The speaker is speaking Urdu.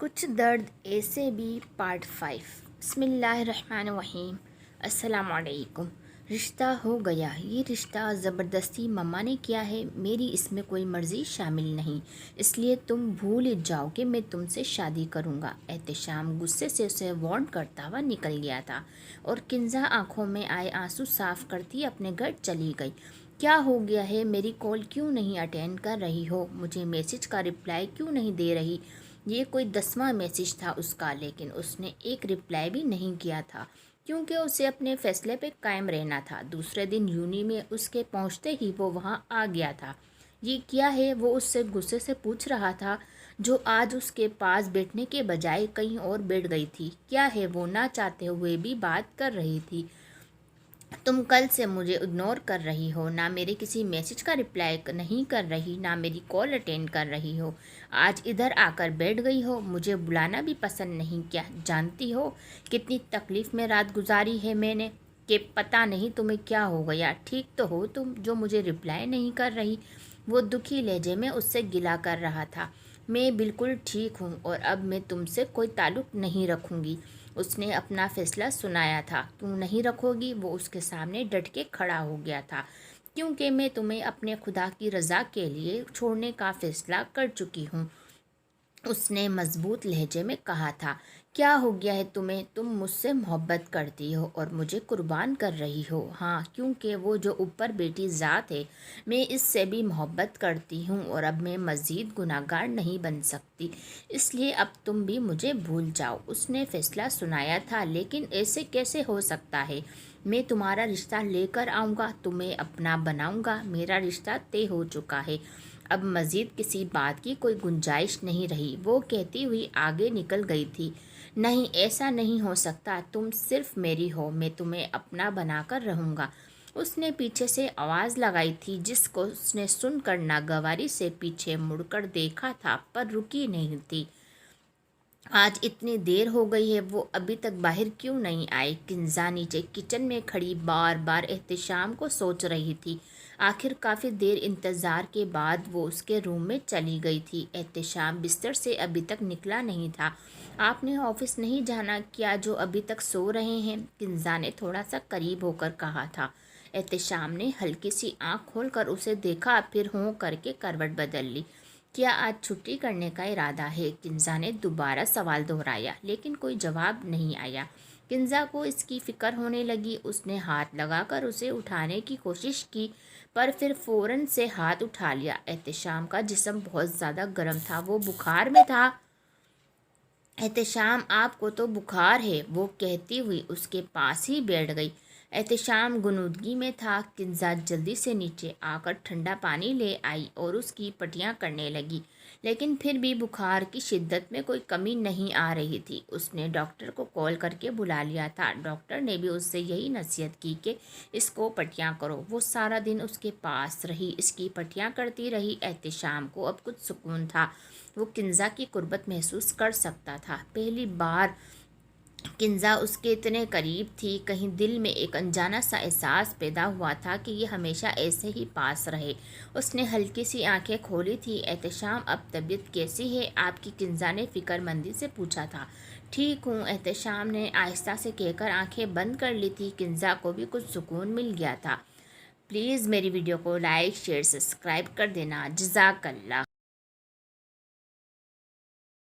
کچھ درد ایسے بھی پارٹ 5۔ بسم اللہ الرحمن الرحیم۔ السلام علیکم۔ رشتہ ہو گیا، یہ رشتہ زبردستی مما نے کیا ہے، میری اس میں کوئی مرضی شامل نہیں، اس لیے تم بھول جاؤ کہ میں تم سے شادی کروں گا۔ احتشام غصے سے اسے وارن کرتا ہوا نکل گیا تھا اور کنزا آنکھوں میں آئے آنسو صاف کرتی اپنے گھر چلی گئی۔ کیا ہو گیا ہے؟ میری کال کیوں نہیں اٹینڈ کر رہی ہو؟ مجھے میسج کا رپلائی کیوں نہیں دے رہی؟ یہ کوئی 10واں میسج تھا اس کا، لیکن اس نے ایک رپلائی بھی نہیں کیا تھا کیونکہ اسے اپنے فیصلے پہ قائم رہنا تھا۔ دوسرے دن یونی میں اس کے پہنچتے ہی وہ وہاں آ گیا تھا۔ یہ کیا ہے؟ وہ اس سے غصے سے پوچھ رہا تھا، جو آج اس کے پاس بیٹھنے کے بجائے کہیں اور بیٹھ گئی تھی۔ کیا ہے؟ وہ نہ چاہتے ہوئے بھی بات کر رہی تھی۔ تم کل سے مجھے اگنور کر رہی ہو، نہ میرے کسی میسج کا رپلائی نہیں کر رہی، نہ میری کال اٹینڈ کر رہی ہو۔ آج ادھر آ کر بیٹھ گئی ہو، مجھے بلانا بھی پسند نہیں کیا۔ جانتی ہو کتنی تکلیف میں رات گزاری ہے میں نے، کہ پتہ نہیں تمہیں کیا ہو گیا۔ ٹھیک تو ہو تم جو مجھے رپلائی نہیں کر رہی؟ وہ دکھی لہجے میں اس سے گلہ کر رہا تھا۔ میں بالکل ٹھیک ہوں اور اب میں تم سے کوئی تعلق نہیں رکھوں گی۔ اس نے اپنا فیصلہ سنایا تھا۔ کیوں نہیں رکھو گی؟ وہ اس کے سامنے ڈٹ کے کھڑا ہو گیا تھا۔ کیونکہ میں تمہیں اپنے خدا کی رضا کے لیے چھوڑنے کا فیصلہ کر چکی ہوں، اس نے مضبوط لہجے میں کہا تھا۔ کیا ہو گیا ہے تمہیں؟ تم مجھ سے محبت کرتی ہو اور مجھے قربان کر رہی ہو۔ ہاں، کیونکہ وہ جو اوپر بیٹی ذات ہے، میں اس سے بھی محبت کرتی ہوں اور اب میں مزید گناہگار نہیں بن سکتی، اس لیے اب تم بھی مجھے بھول جاؤ۔ اس نے فیصلہ سنایا تھا۔ لیکن ایسے کیسے ہو سکتا ہے؟ میں تمہارا رشتہ لے کر آؤں گا، تمہیں اپنا بناؤں گا۔ میرا رشتہ طے ہو چکا ہے، اب مزید کسی بات کی کوئی گنجائش نہیں رہی، وہ کہتی ہوئی آگے نکل گئی تھی۔ نہیں، ایسا نہیں ہو سکتا، تم صرف میری ہو، میں تمہیں اپنا بنا کر رہوں گا۔ اس نے پیچھے سے آواز لگائی تھی، جس کو اس نے سن کر ناگواری سے پیچھے مڑ کر دیکھا تھا، پر رکی نہیں تھی۔ آج اتنی دیر ہو گئی ہے، وہ ابھی تک باہر کیوں نہیں آئے؟ کنزا نیچے کچن میں کھڑی بار بار احتشام کو سوچ رہی تھی۔ آخر کافی دیر انتظار کے بعد وہ اس کے روم میں چلی گئی تھی۔ احتشام بستر سے ابھی تک نکلا نہیں تھا۔ آپ نے آفس نہیں جانا کیا جو ابھی تک سو رہے ہیں؟ کنزا نے تھوڑا سا قریب ہو کر کہا تھا۔ احتشام نے ہلکی سی آنکھ کھول کر اسے دیکھا، پھر ہوں کر کے کروٹ بدل لی۔ کیا آج چھٹی کرنے کا ارادہ ہے؟ کنزا نے دوبارہ سوال دہرایا، لیکن کوئی جواب نہیں آیا۔ کنزا کو اس کی فکر ہونے لگی۔ اس نے ہاتھ لگا کر اسے اٹھانے کی کوشش کی، پر پھر فوراً سے ہاتھ اٹھا لیا۔ احتشام کا جسم بہت زیادہ گرم تھا، وہ بخار میں تھا۔ احتشام، آپ کو تو بخار ہے، وہ کہتی ہوئی اس کے پاس ہی بیٹھ گئی۔ احتشام غنودگی میں تھا۔ کنزا جلدی سے نیچے آ کر ٹھنڈا پانی لے آئی اور اس کی پٹیاں کرنے لگی، لیکن پھر بھی بخار کی شدت میں کوئی کمی نہیں آ رہی تھی۔ اس نے ڈاکٹر کو کال کر کے بلا لیا تھا۔ ڈاکٹر نے بھی اس سے یہی نصیحت کی کہ اس کو پٹیاں کرو۔ وہ سارا دن اس کے پاس رہی، اس کی پٹیاں کرتی رہی۔ احتشام کو اب کچھ سکون تھا، وہ کنزا کی قربت محسوس کر سکتا تھا۔ پہلی بار کنزا اس کے اتنے قریب تھی، کہیں دل میں ایک انجانا سا احساس پیدا ہوا تھا کہ یہ ہمیشہ ایسے ہی پاس رہے۔ اس نے ہلکی سی آنکھیں کھولی تھی۔ احتشام، اب طبیعت کیسی ہے آپ کی؟ کنزا نے فکر مندی سے پوچھا تھا۔ ٹھیک ہوں، احتشام نے آہستہ سے کہہ کر آنکھیں بند کر لی تھی۔ کنزا کو بھی کچھ سکون مل گیا تھا۔ پلیز میری ویڈیو کو لائک، شیئر، سبسکرائب کر دینا۔ جزاک اللہ۔